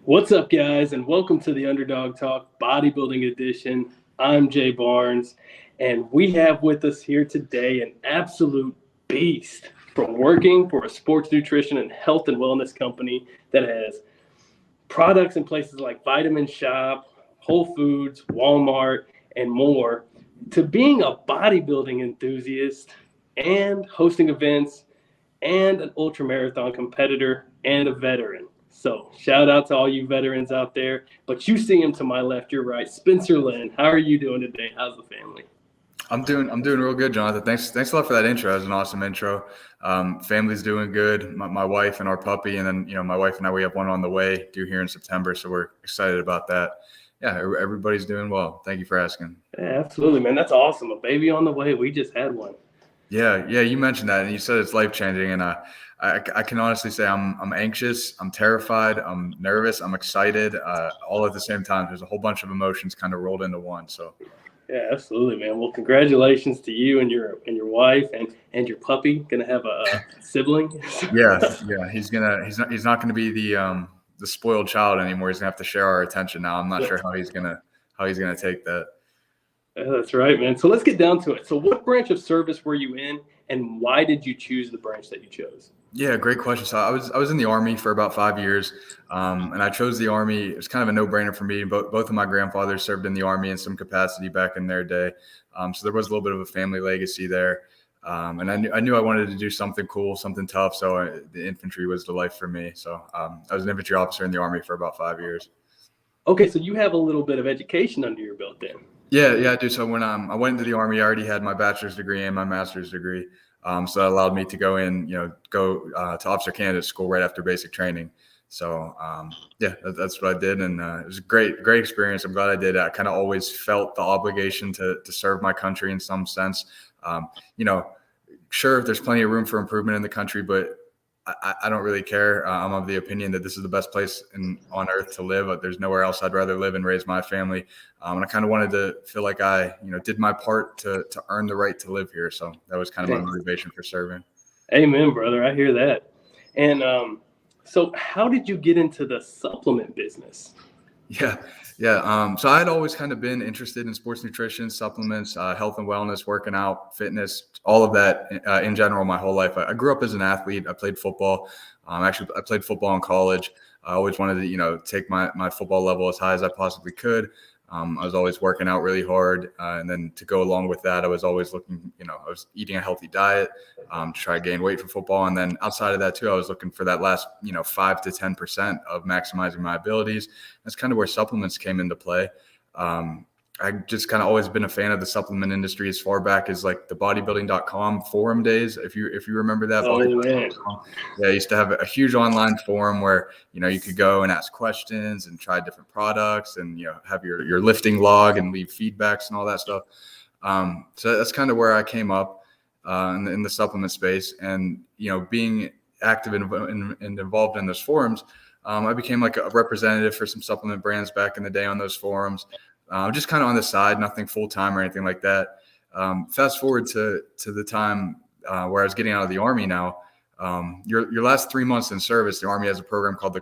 What's up, guys, and welcome to the Underdog Talk Bodybuilding Edition. I'm Jay Barnes, and we have with us here today an absolute beast from working for a sports nutrition and health and wellness company that has products in places like Vitamin Shop, Whole Foods, Walmart, and more, to being a bodybuilding enthusiast and hosting events and an ultramarathon competitor and a veteran. So shout out to all you veterans out there. But you see him to my left, your right, Spencer Lynn. How are you doing today? How's the family? I'm doing real good, Jonathan. Thanks a lot for that intro. That was an awesome intro. Family's doing good. My wife and our puppy, and then my wife and I, we have one on the way due here in September, so we're excited about that. Yeah, everybody's doing well. Thank you for asking. Yeah, absolutely, man. That's awesome. A baby on the way. We just had one. Yeah. You mentioned that, and you said it's life changing, and I can honestly say I'm anxious, I'm terrified, I'm nervous, I'm excited, all at the same time. There's a whole bunch of emotions kind of rolled into one. So. Yeah, absolutely, man. Well, congratulations to you and your wife and your puppy. Gonna have a sibling. Yeah. He's not gonna be the spoiled child anymore. He's gonna have to share our attention now. I'm not sure how he's gonna take that. Yeah, that's right, man. So let's get down to it. So what branch of service were you in, and why did you choose the branch that you chose? Yeah, great question. So I was in the Army for about 5 years, and I chose the Army. It was kind of a no-brainer for me. Both of my grandfathers served in the Army in some capacity back in their day, so there was a little bit of a family legacy there. And I knew I wanted to do something cool, something tough. So the infantry was the life for me. So I was an infantry officer in the Army for about 5 years. Okay, so you have a little bit of education under your belt then. Yeah, I do. So when I went into the Army, I already had my bachelor's degree and my master's degree. So that allowed me to go to officer candidate school right after basic training. So that's what I did, and it was a great experience. I'm glad I did it. I kind of always felt the obligation to serve my country in some sense. Sure, there's plenty of room for improvement in the country, but I don't really care. I'm of the opinion that this is the best place on earth to live. There's nowhere else I'd rather live and raise my family. And I kind of wanted to feel like I, did my part to earn the right to live here. So that was kind of my motivation for serving. Amen, brother. I hear that. And so how did you get into the supplement business? Yeah. So I had always kind of been interested in sports nutrition, supplements, health and wellness, working out, fitness, all of that in general my whole life. I grew up as an athlete. I played football. Actually, I played football in college. I always wanted to, take my football level as high as I possibly could. I was always working out really hard. And then to go along with that, I was always looking, I was eating a healthy diet to try to gain weight for football. And then outside of that too, I was looking for that last, 5 to 10% of maximizing my abilities. That's kind of where supplements came into play. I just kind of always been a fan of the supplement industry as far back as like the bodybuilding.com forum days. If you remember that. Oh, man. Yeah, I used to have a huge online forum where, you could go and ask questions and try different products and, have your lifting log and leave feedbacks and all that stuff. So that's kind of where I came up in the supplement space, and, being active and involved in those forums, I became like a representative for some supplement brands back in the day on those forums. Just kind of on the side, nothing full-time or anything like that. Fast forward to the time where I was getting out of the Army now. Your last 3 months in service, the Army has a program called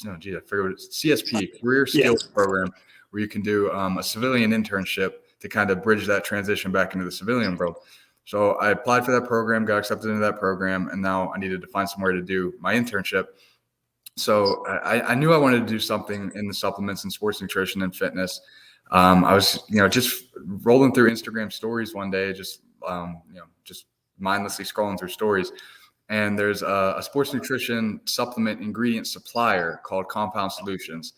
CSP, Career Skills Program, where you can do a civilian internship to kind of bridge that transition back into the civilian world. So I applied for that program, got accepted into that program, and now I needed to find somewhere to do my internship. So I knew I wanted to do something in the supplements and sports nutrition and fitness. I was, just rolling through Instagram stories one day, just mindlessly scrolling through stories. And there's a sports nutrition supplement ingredient supplier called Compound Solutions.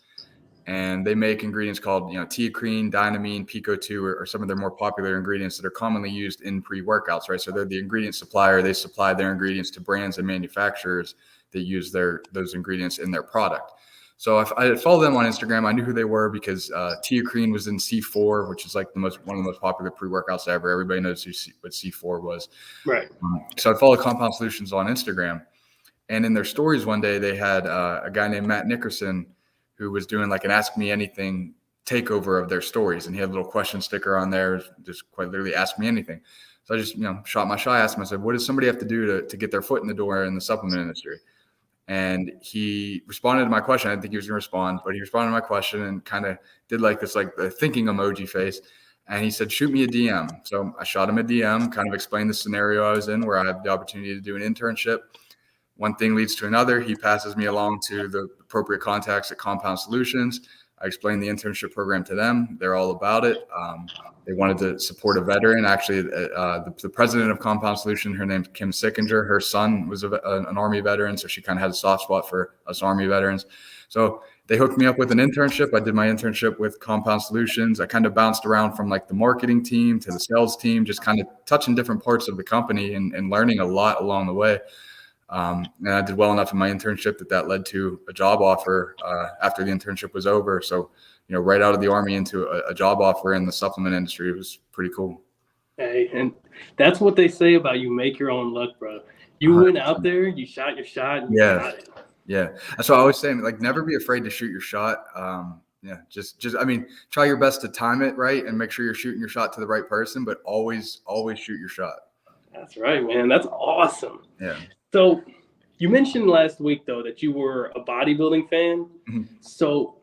And they make ingredients called, teacrine, dynamine, Pico-2, or some of their more popular ingredients that are commonly used in pre-workouts, right? So they're the ingredient supplier. They supply their ingredients to brands and manufacturers that use those ingredients in their product. So I followed them on Instagram. I knew who they were because teacrine was in C4, which is like one of the most popular pre-workouts ever. Everybody knows what C4 was. Right. So I followed Compound Solutions on Instagram. And in their stories one day, they had a guy named Matt Nickerson who was doing like an Ask Me Anything takeover of their stories. And he had a little question sticker on there, just quite literally Ask Me Anything. So I just, shot my shot, asked him, I said, what does somebody have to do to get their foot in the door in the supplement industry? And he responded to my question. I didn't think he was going to respond, but he responded to my question and kind of did like this, like the thinking emoji face. And he said, shoot me a DM. So I shot him a DM, kind of explained the scenario I was in where I have the opportunity to do an internship. One thing leads to another. He passes me along to the appropriate contacts at Compound Solutions. I explained the internship program to them. They're all about it. They wanted to support a veteran. Actually, the president of Compound Solution, her name's Kim Sickinger. Her son was an Army veteran, so she kind of had a soft spot for us Army veterans. So they hooked me up with an internship. I did my internship with Compound Solutions. I kind of bounced around from like the marketing team to the sales team, just kind of touching different parts of the company and learning a lot along the way. And I did well enough in my internship that led to a job offer after the internship was over. So, right out of the Army into a job offer in the supplement industry. It was pretty cool. Hey, and that's what they say about you make your own luck, bro. You 100%. went out there, you shot your shot, and you got it. Yeah. That's what I always say. Like, never be afraid to shoot your shot. I mean, try your best to time it right and make sure you're shooting your shot to the right person, but always shoot your shot. That's right, man. That's awesome. Yeah. So you mentioned last week, though, that you were a bodybuilding fan. Mm-hmm. So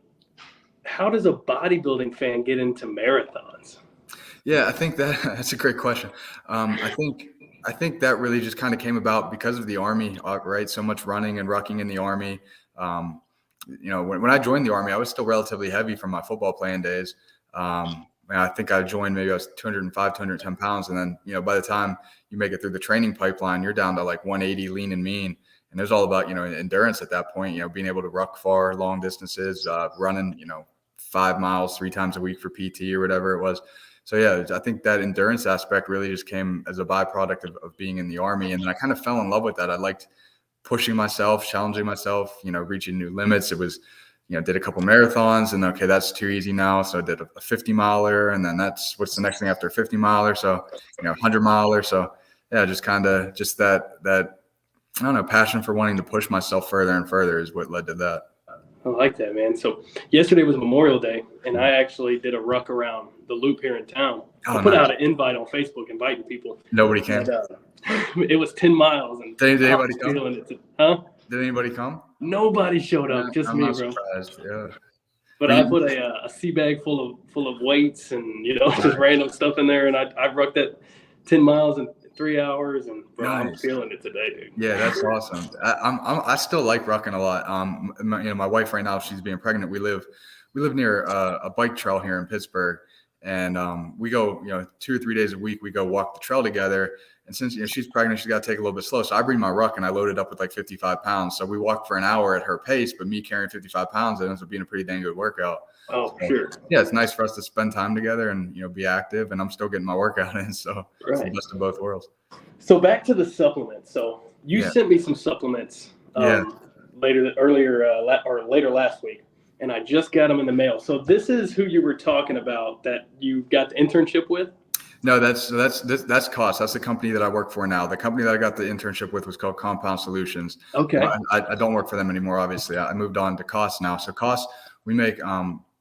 how does a bodybuilding fan get into marathons? Yeah, I think that's a great question. I think that really just kind of came about because of the Army, right? So much running and rucking in the Army. When I joined the Army, I was still relatively heavy from my football playing days. I think I joined, maybe I was 205, 210 pounds. And then, by the time you make it through the training pipeline, you're down to like 180 lean and mean. And it was all about, endurance at that point, being able to ruck far, long distances, running, 5 miles 3 times a week for PT or whatever it was. So, yeah, I think that endurance aspect really just came as a byproduct of being in the Army. And then I kind of fell in love with that. I liked pushing myself, challenging myself, reaching new limits. It was, did a couple marathons and okay, that's too easy now. So I did a 50 miler and then what's the next thing after a 50 miler? So, 100 miler. So yeah, just kind of that, I don't know, passion for wanting to push myself further and further is what led to that. I like that, man. So yesterday was Memorial Day and I actually did a ruck around the loop here in town. I put out an invite on Facebook inviting people. Nobody came. And, it was 10 miles. And did anybody come? Did anybody come? Nobody showed up, just me, bro. Surprised. Yeah. But I put a sea bag full of weights and just random stuff in there, and I rucked that 10 miles in 3 hours, and bro, nice. I'm feeling it today, dude. Yeah, that's awesome. I still like rucking a lot. My wife right now, she's being pregnant. We live near a bike trail here in Pittsburgh, and we go 2 or 3 days a week. We go walk the trail together. And since she's pregnant, she's got to take a little bit slow. So I bring my ruck and I load it up with like 55 pounds. So we walk for an hour at her pace, but me carrying 55 pounds, it ends up being a pretty dang good workout. Oh, so, sure. Yeah, it's nice for us to spend time together and be active. And I'm still getting my workout in. So It's the best of both worlds. So back to the supplements. So you sent me some supplements later last week, and I just got them in the mail. So this is who you were talking about that you got the internship with? No, that's Cost. That's the company that I work for now. The company that I got the internship with was called Compound Solutions. Okay. I don't work for them anymore, obviously. I moved on to Cost now. So Cost, we make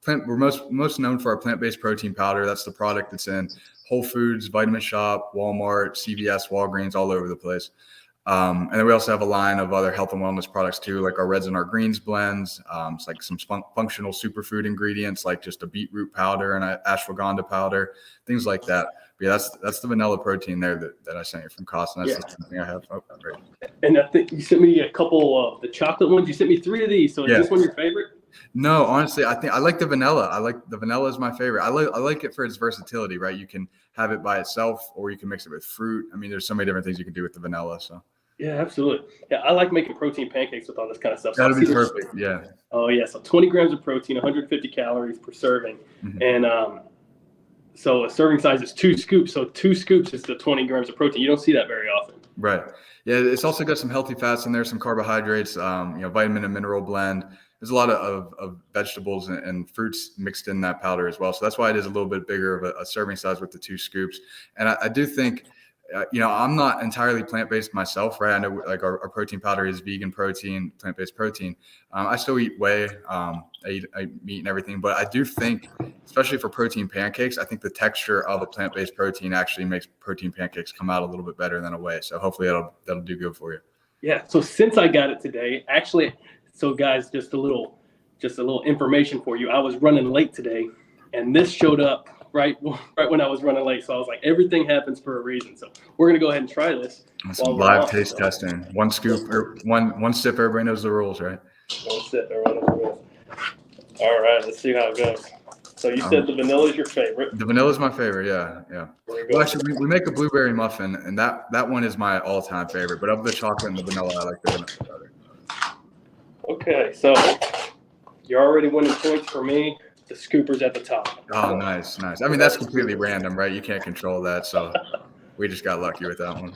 we're most known for our plant-based protein powder. That's the product that's in Whole Foods, Vitamin Shop, Walmart, CVS, Walgreens, all over the place. And then we also have a line of other health and wellness products too, like our reds and our greens blends. It's like some functional superfood ingredients, like just a beetroot powder and ashwagandha powder, things like that. But yeah, that's the vanilla protein there that I sent you from Cost, and that's the thing I have. Oh, great. And I think you sent me a couple of the chocolate ones. You sent me 3 of these. So is this one your favorite? No, honestly, I think I like the vanilla. The vanilla is my favorite. I like it for its versatility, right? You can have it by itself, or you can mix it with fruit. I mean, there's so many different things you can do with the vanilla. So. Yeah, absolutely. Yeah, I like making protein pancakes with all this kind of stuff. So that'd be perfect. Yeah. Oh yeah, so 20 grams of protein, 150 calories per serving, and so a serving size is 2 scoops. So 2 scoops is the 20 grams of protein. You don't see that very often. Right. Yeah, it's also got some healthy fats in there, some carbohydrates, vitamin and mineral blend. There's a lot of vegetables and fruits mixed in that powder as well. So that's why it is a little bit bigger of a serving size with the 2 scoops. And I do think, I'm not entirely plant-based myself, right? I know like our protein powder is vegan protein, plant-based protein. I still eat whey, I eat meat and everything, but I do think, especially for protein pancakes, I think the texture of a plant-based protein actually makes protein pancakes come out a little bit better than a whey. So hopefully that'll do good for you. Yeah. So since I got it today, actually, so guys, just a little information for you. I was running late today, and this showed up right when I was running late. So I was like, everything happens for a reason. So we're gonna go ahead and try this. Some live taste testing. One scoop or one sip. Everybody knows the rules, right? One sip. Everyone knows the rules. All right. Let's see how it goes. So you said the vanilla is your favorite. The vanilla is my favorite. Yeah. Well, actually, we make a blueberry muffin, and that one is my all-time favorite. But of the chocolate and the vanilla, I like the vanilla better. Okay, so you're already winning points for me. The scooper's at the top. Oh, nice. I mean, that's completely random, right? You can't control that, so we just got lucky with that one.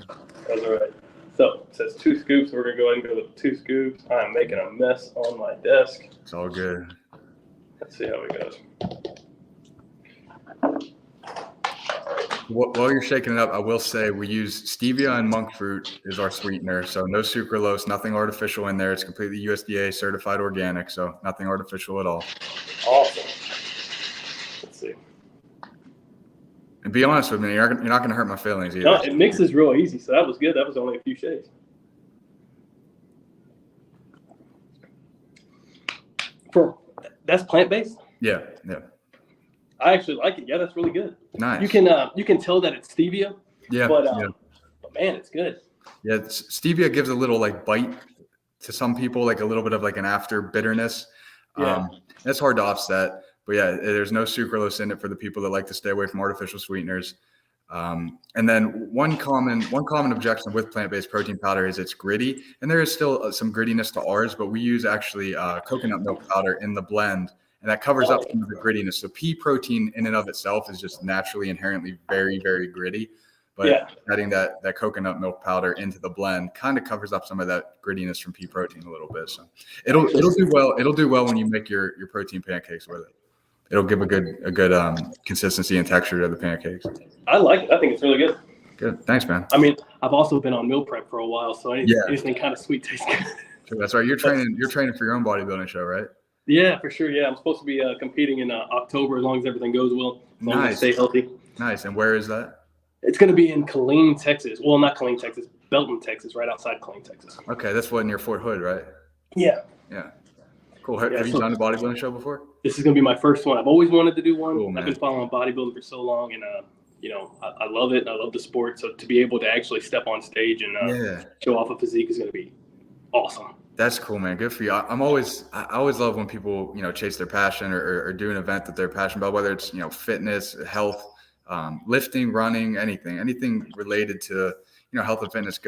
That's all right. So it says 2 scoops. We're gonna go ahead and go with 2 scoops. I'm making a mess on my desk. It's all good. Let's see how it goes. While you're shaking it up, I will say we use stevia and monk fruit as our sweetener. So no sucralose, nothing artificial in there. It's completely USDA certified organic, so nothing artificial at all. Awesome. Let's see. And be honest with me, you're not going to hurt my feelings either. No, it mixes real easy, so that was good. That was only a few shakes. That's plant-based? Yeah. I actually like it. Yeah, that's really good. Nice. You can tell that it's stevia. Yeah. But man, it's good. Yeah, stevia gives a little like bite to some people, like a little bit of like an after bitterness. That's hard to offset. But yeah, there's no sucralose in it for the people that like to stay away from artificial sweeteners. And then one common objection with plant-based protein powder is it's gritty, and there is still some grittiness to ours, but we use actually coconut milk powder in the blend, and that covers up some of the grittiness. So pea protein in and of itself is just naturally inherently very, very gritty, but adding that coconut milk powder into the blend kind of covers up some of that grittiness from pea protein a little bit. So it'll do well. It'll do well when you make your protein pancakes with it. It'll give a good consistency and texture to the pancakes. I like it. I think it's really good. Good. Thanks, man. I mean, I've also been on meal prep for a while, so anything kind of sweet tastes good. Sure, that's right. You're training for your own bodybuilding show, right? Yeah, for sure. Yeah, I'm supposed to be competing in October as long as everything goes well. As long as I stay healthy. Nice. And where is that? It's going to be in Killeen, Texas. Well, not Killeen, Texas. Belton, Texas, right outside Killeen, Texas. Okay, that's what near Fort Hood, right? Yeah. Cool. Have you done a bodybuilding show before? This is going to be my first one. I've always wanted to do one. Cool, I've been following bodybuilding for so long, and I love it, and I love the sport. So to be able to actually step on stage and show off a physique is going to be awesome. That's cool, man. Good for you. I always love when people, chase their passion or do an event that they're passionate about, whether it's, fitness, health, lifting, running, anything related to, health and fitness.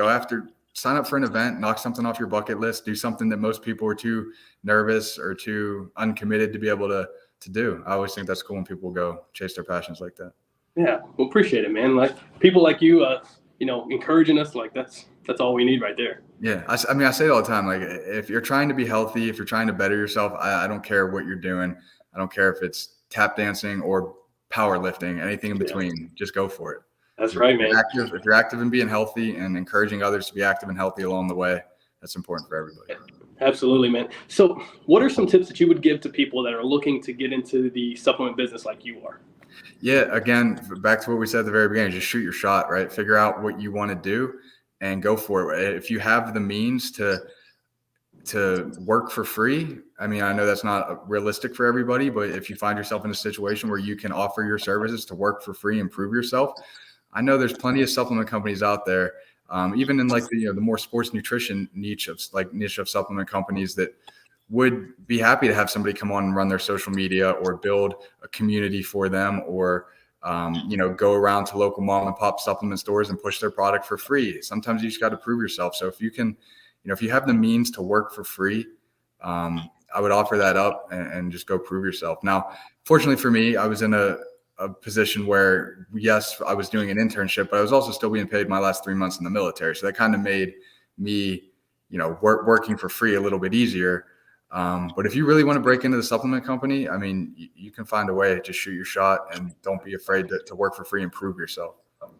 Sign up for an event, knock something off your bucket list, do something that most people are too nervous or too uncommitted to be able to do. I always think that's cool when people go chase their passions like that. Yeah, well, appreciate it, man. Like people like you, encouraging us, like that's all we need right there. Yeah, I say it all the time. Like if you're trying to be healthy, if you're trying to better yourself, I don't care what you're doing. I don't care if it's tap dancing or powerlifting, anything in between. Just go for it. That's right, man. If you're active in being healthy and encouraging others to be active and healthy along the way, that's important for everybody. Absolutely, man. So what are some tips that you would give to people that are looking to get into the supplement business like you are? Yeah, again, back to what we said at the very beginning, just shoot your shot, right? Figure out what you want to do and go for it. If you have the means to work for free, I mean, I know that's not realistic for everybody, but if you find yourself in a situation where you can offer your services to work for free and prove yourself, I know there's plenty of supplement companies out there, even in like the more sports nutrition niche of supplement companies that would be happy to have somebody come on and run their social media or build a community for them or, go around to local mom and pop supplement stores and push their product for free. Sometimes you just got to prove yourself. So if you can, if you have the means to work for free, I would offer that up and just go prove yourself. Now, fortunately for me, I was in a position where, yes, I was doing an internship, but I was also still being paid my last 3 months in the military. So that kind of made me, working for free a little bit easier. But if you really want to break into the supplement company, I mean, you can find a way to just shoot your shot and don't be afraid to work for free and prove yourself.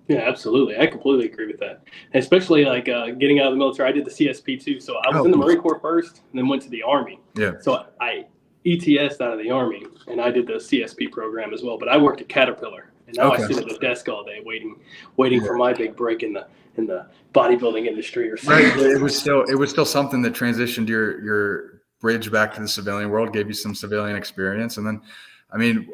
Yeah, absolutely. I completely agree with that. And especially like getting out of the military, I did the CSP too. So I was in the Marine Corps first and then went to the Army. Yeah. So I ETS'd out of the Army and I did the CSP program as well. But I worked at Caterpillar and now I Okay. sit at the desk all day waiting for my big break in the bodybuilding industry or Right. something. It was still something that transitioned your bridge back to the civilian world, gave you some civilian experience. And then, I mean,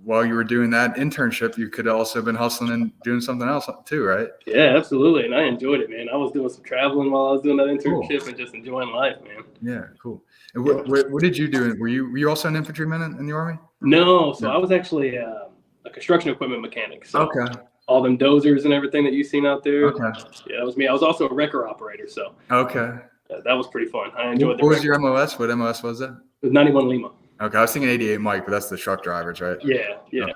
while you were doing that internship, you could have also been hustling and doing something else too, right? Yeah, absolutely. And I enjoyed it, man. I was doing some traveling while I was doing that Cool. internship and just enjoying life, man. Yeah, cool. And what did you do? Were you also an infantryman in the Army? No, so No. I was actually a construction equipment mechanic. So Okay. all them dozers and everything that you've seen out there. Okay. Yeah, that was me. I was also a wrecker operator, so Okay. that was pretty fun. I enjoyed What was your MOS? What MOS was that? It was 91 Lima. Okay, I was thinking 88 Mike, but that's the truck drivers, right? Yeah. Okay.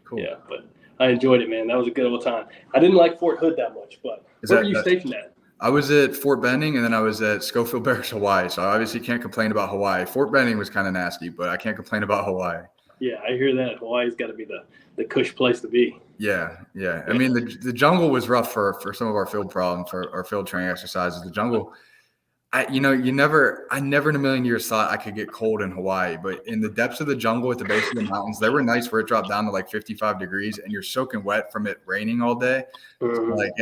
Cool. Yeah, but I enjoyed it, man. That was a good old time. I didn't like Fort Hood that much, but where were you stationed at? I was at Fort Benning, and then I was at Schofield Barracks, Hawaii. So I obviously can't complain about Hawaii. Fort Benning was kind of nasty, but I can't complain about Hawaii. Yeah, I hear that. Hawaii's got to be the cush place to be. Yeah. I mean, the jungle was rough for some of our field problems, for our field training exercises. The jungle, I never in a million years thought I could get cold in Hawaii, but in the depths of the jungle at the base of the mountains, there were nights where it dropped down to like 55 degrees and you're soaking wet from it raining all day. Like,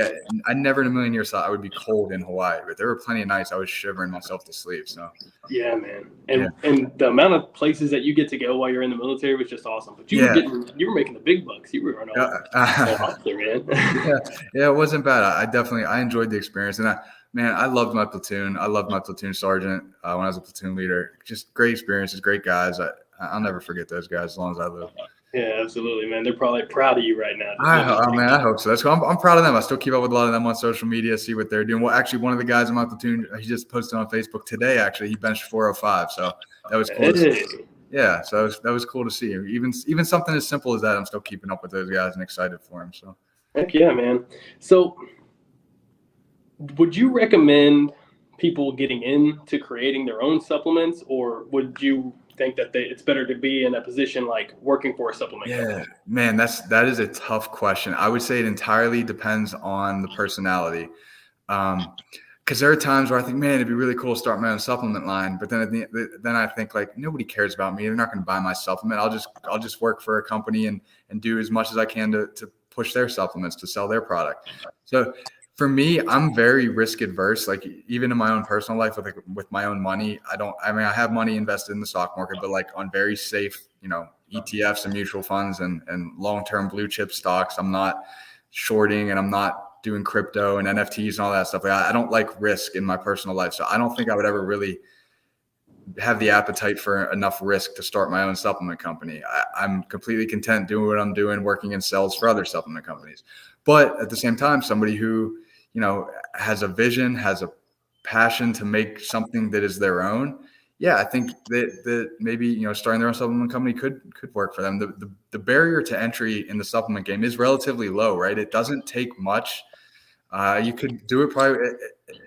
I never in a million years thought I would be cold in Hawaii, but there were plenty of nights I was shivering myself to sleep. So yeah, man, and the amount of places that you get to go while you're in the military was just awesome. But you were making the big bucks. You were running all out there, man. yeah, it wasn't bad. I enjoyed the experience, and I loved my platoon. I loved my platoon sergeant when I was a platoon leader. Just great experiences, great guys. I'll never forget those guys as long as I live. Yeah, absolutely, man. They're probably proud of you right now. I hope so. That's cool. I'm proud of them. I still keep up with a lot of them on social media, see what they're doing. Well, actually, one of the guys in my platoon, he just posted on Facebook today. Actually, he benched 405, so that was cool. Yeah, so that was cool to see. Even something as simple as that, I'm still keeping up with those guys and excited for them. So heck yeah, man. So would you recommend people getting into creating their own supplements, or would you think that it's better to be in a position like working for a supplement company? Man, that is a tough question. I would say it entirely depends on the personality. Because there are times where I think, man, it'd be really cool to start my own supplement line. But then then I think, like, nobody cares about me. They're not going to buy my supplement. I'll just work for a company and do as much as I can to push their supplements, to sell their product. So for me, I'm very risk adverse. Like, even in my own personal life with my own money, I have money invested in the stock market, but like on very safe, ETFs and mutual funds and long-term blue chip stocks. I'm not shorting, and I'm not doing crypto and NFTs and all that stuff. Like, I don't like risk in my personal life. So I don't think I would ever really have the appetite for enough risk to start my own supplement company. I'm completely content doing what I'm doing, working in sales for other supplement companies. But at the same time, somebody who, has a vision, has a passion to make something that is their own. Yeah, I think that maybe, starting their own supplement company could work for them. The barrier to entry in the supplement game is relatively low, right? It doesn't take much. You could do it probably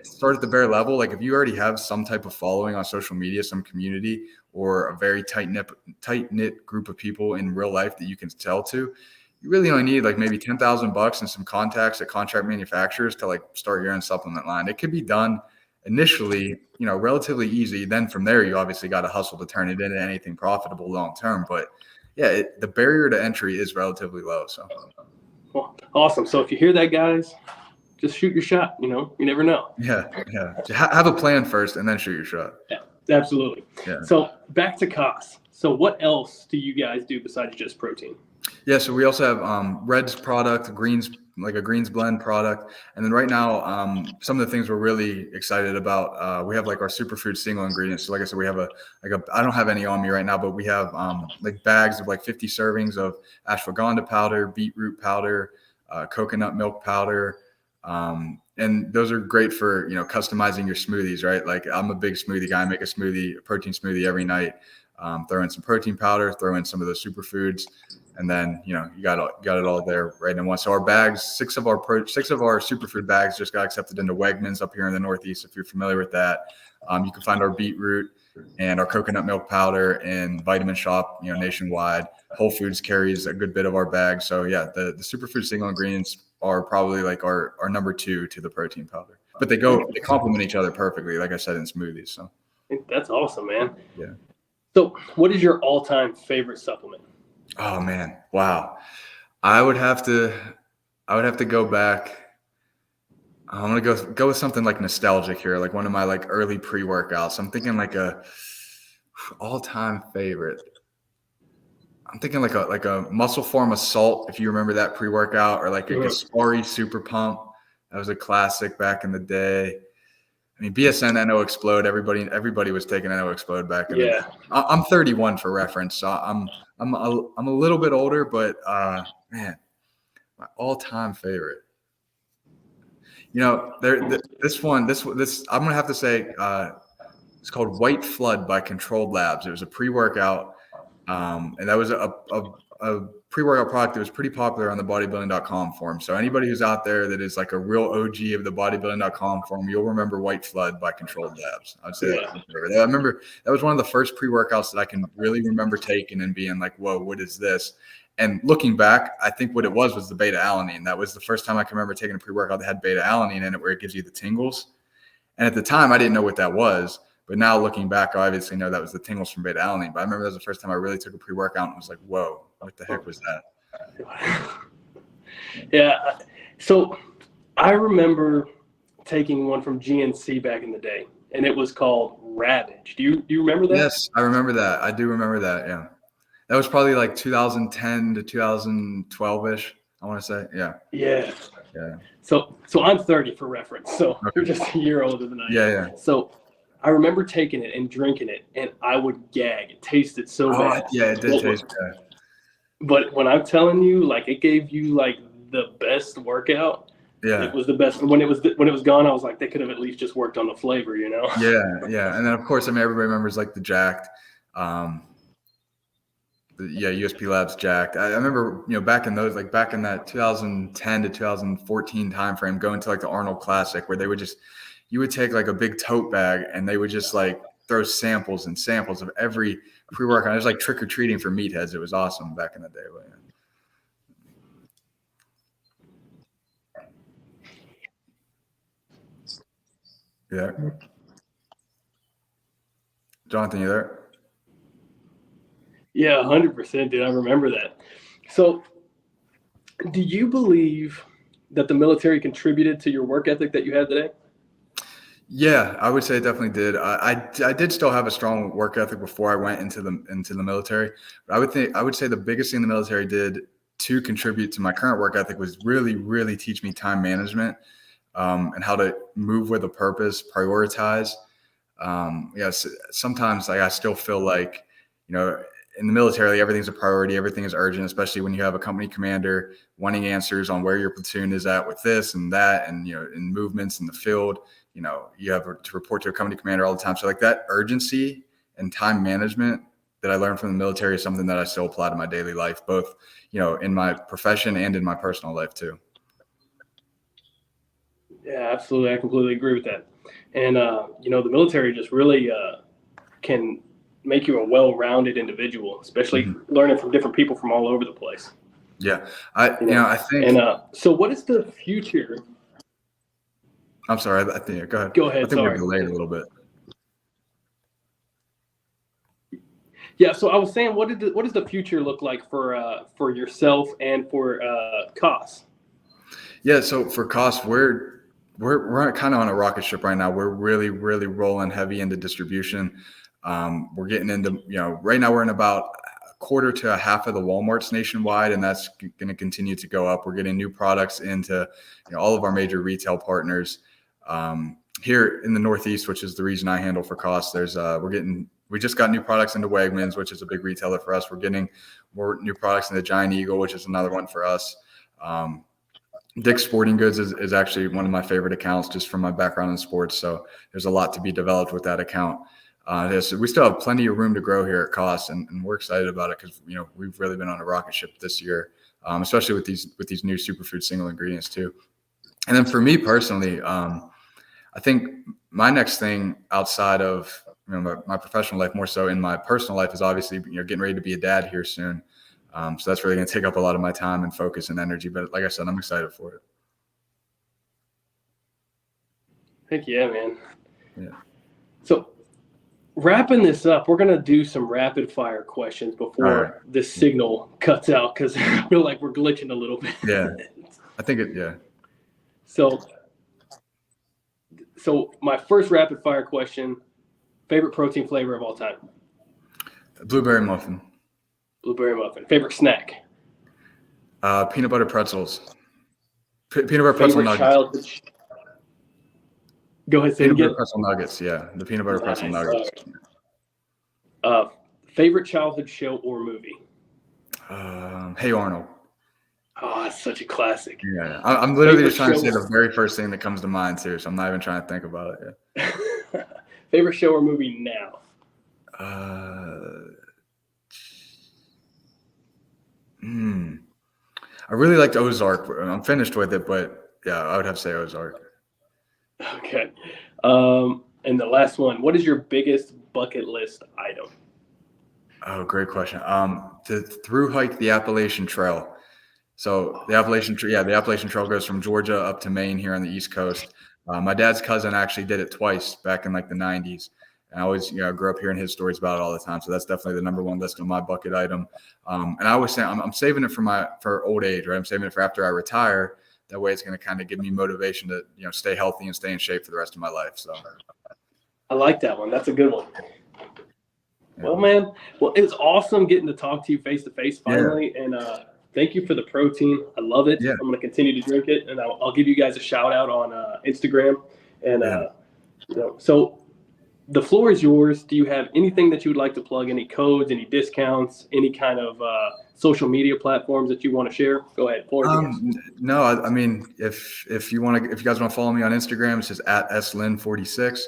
start at the bare level. Like, if you already have some type of following on social media, some community, or a very tight knit group of people in real life that you can sell to, you really only need like maybe $10,000 and some contacts at contract manufacturers to like start your own supplement line. It could be done initially, relatively easy. Then from there, you obviously got to hustle to turn it into anything profitable long term. But yeah, the barrier to entry is relatively low. So, well, awesome. So if you hear that, guys, just shoot your shot. You never know. Yeah. Have a plan first and then shoot your shot. Yeah, absolutely. Yeah. So back to costs. So what else do you guys do besides just protein? Yeah, so we also have Red's product, Greens, like a Greens blend product. And then right now, some of the things we're really excited about, we have like our superfood single ingredients. So like I said, we have I don't have any on me right now, but we have like bags of like 50 servings of ashwagandha powder, beetroot powder, coconut milk powder. And those are great for, customizing your smoothies, right? Like, I'm a big smoothie guy. I make a protein smoothie every night. Throw in some protein powder, throw in some of those superfoods. And then, you got it all there right in one. So our bags, six of our superfood bags just got accepted into Wegmans up here in the Northeast. If you're familiar with that, you can find our beetroot and our coconut milk powder in Vitamin Shop, nationwide. Whole Foods carries a good bit of our bags. So yeah, the superfood single ingredients are probably like our number 2 to the protein powder, but they complement each other perfectly. Like I said, in smoothies. So that's awesome, man. Yeah. So what is your all-time favorite supplement? Oh man. Wow. I would have to go back. I'm gonna go with something like nostalgic here, like one of my like early pre-workouts. I'm thinking like a all-time favorite. I'm thinking like a Muscle Form Assault, if you remember that pre-workout, or like a Gaspari Super Pump. That was a classic back in the day. I mean, BSN NO Explode. Everybody was taking NO Explode back in the day. I'm 31 for reference, so I'm a little bit older, but man, my all-time favorite. You know, this I'm gonna have to say it's called White Flood by Controlled Labs. It was a pre-workout, and that was a pre-workout product that was pretty popular on the bodybuilding.com forum. So anybody who's out there that is like a real OG of the bodybuilding.com forum, you'll remember White Flood by Controlled Labs. I'd say that's my favorite. I remember that was one of the first pre-workouts that I can really remember taking and being like, whoa, what is this? And looking back, I think what it was the beta alanine. That was the first time I can remember taking a pre-workout that had beta alanine in it, where it gives you the tingles. And at the time, I didn't know what that was. But now looking back, I obviously know that was the tingles from beta alanine. But I remember that was the first time I really took a pre-workout and was like, whoa, what the heck was that? Yeah. So I remember taking one from GNC back in the day, and it was called Ravage. Do you remember that? Yes, I remember that. I do remember that. Yeah. That was probably like 2010 to 2012-ish, I want to say. Yeah. Yeah. Yeah. So I'm 30 for reference. So you're just a year older than I am. Yeah. So I remember taking it and drinking it, and I would gag. It tasted so bad. Yeah, it did taste bad. But when I'm telling you, like, it gave you like the best workout. Yeah. It was the best. When it was gone, I was like, they could have at least just worked on the flavor, you know? Yeah. And then of course, I mean, everybody remembers like the Jacked. USP Labs Jacked. I remember, back in that 2010 to 2014 timeframe, going to like the Arnold Classic, where you would take like a big tote bag and they would just like throw samples and samples of every pre-workout. It was like trick or treating for meatheads. It was awesome back in the day. Yeah. Jonathan, you there? Yeah, 100%, dude. I remember that. So, do you believe that the military contributed to your work ethic that you have today? Yeah, I would say it definitely did. I did still have a strong work ethic before I went into the military. But I would say the biggest thing the military did to contribute to my current work ethic was really, really teach me time management, and how to move with a purpose, prioritize. Yes, sometimes I still feel like, in the military, everything's a priority, everything is urgent, especially when you have a company commander wanting answers on where your platoon is at with this and that, and in movements in the field. You have to report to a company commander all the time. So like that urgency and time management that I learned from the military is something that I still apply to my daily life, both in my profession and in my personal life too. Yeah, absolutely. I completely agree with that. And the military just really can make you a well-rounded individual, especially learning from different people from all over the place. Yeah, I think. And so, what is the future? I'm sorry. I think. Go ahead. Go ahead. I think sorry. we're delayed a little bit. Yeah. So I was saying, what does the future look like for yourself and for COS? Yeah. So for COS, we're kind of on a rocket ship right now. We're really, really rolling heavy into distribution. We're getting into, right now we're in about a quarter to a half of the Walmarts nationwide, and that's going to continue to go up. We're getting new products into all of our major retail partners. Here in the Northeast, which is the region I handle for COS, we just got new products into Wegmans, which is a big retailer for us. We're getting more new products into Giant Eagle, which is another one for us. Dick's Sporting Goods is actually one of my favorite accounts, just from my background in sports. So there's a lot to be developed with that account. So we still have plenty of room to grow here at COS, and we're excited about it because we've really been on a rocket ship this year, especially with these new superfood single ingredients too. And then for me personally, I think my next thing outside of my professional life, more so in my personal life, is obviously getting ready to be a dad here soon. So that's really going to take up a lot of my time and focus and energy. But like I said, I'm excited for it. Heck yeah, man. Yeah. So wrapping this up, we're going to do some rapid fire questions All right. before this signal cuts out because I feel like we're glitching a little bit. Yeah. I think it, yeah. So my first rapid fire question, favorite protein flavor of all time? Blueberry muffin. Blueberry muffin. Favorite snack? Peanut butter pretzels. Peanut butter pretzel Favorite nuggets. childhood. Go ahead, say it Peanut butter again. pretzel nuggets. Yeah, the peanut butter pretzel Nice. nuggets. Favorite childhood show or movie? Hey Arnold. Oh, it's such a classic. Yeah, I'm literally Favorite just trying to say show- the very first thing that comes to mind too. So I'm not even trying to think about it. Yeah. Favorite show or movie now? I really liked Ozark. I'm finished with it, but yeah, I would have to say Ozark. Okay. And the last one, what is your biggest bucket list item? Oh, great question. To through hike the Appalachian Trail. So the Appalachian Trail goes from Georgia up to Maine here on the East Coast. My dad's cousin actually did it twice back in like the 90s. And I always, grew up hearing his stories about it all the time. So that's definitely the number one list on my bucket item. And I always say I'm saving it for old age, right? I'm saving it for after I retire. That way it's going to kind of give me motivation to, stay healthy and stay in shape for the rest of my life. So I like that one. That's a good one. Well, man, it was awesome getting to talk to you face to face finally. Yeah. And thank you for the protein. I love it. Yeah. I'm going to continue to drink it. And I'll give you guys a shout out on Instagram. And, so the floor is yours. Do you have anything that you would like to plug? Any codes, any discounts, any kind of social media platforms that you want to share? Go ahead. Floor is yours. No, I mean, if you guys want to follow me on Instagram, it's just at slyn46.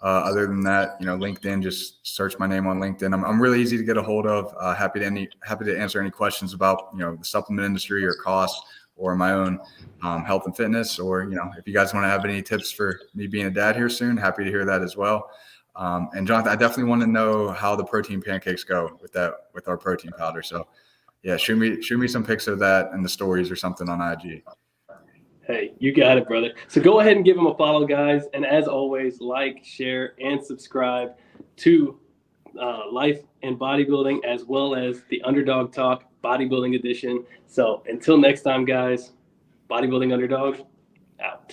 Other than that, LinkedIn, just search my name on LinkedIn. I'm really easy to get a hold of. Happy to answer any questions about, the supplement industry or costs or my own health and fitness. Or, if you guys want to have any tips for me being a dad here soon, happy to hear that as well. And Jonathan, I definitely want to know how the protein pancakes go with our protein powder. So yeah, shoot me some pics of that and the stories or something on IG. Hey, you got it, brother. So go ahead and give them a follow, guys. And as always, like, share, and subscribe to Life and Bodybuilding, as well as the Underdog Talk Bodybuilding Edition. So until next time, guys, Bodybuilding Underdog out.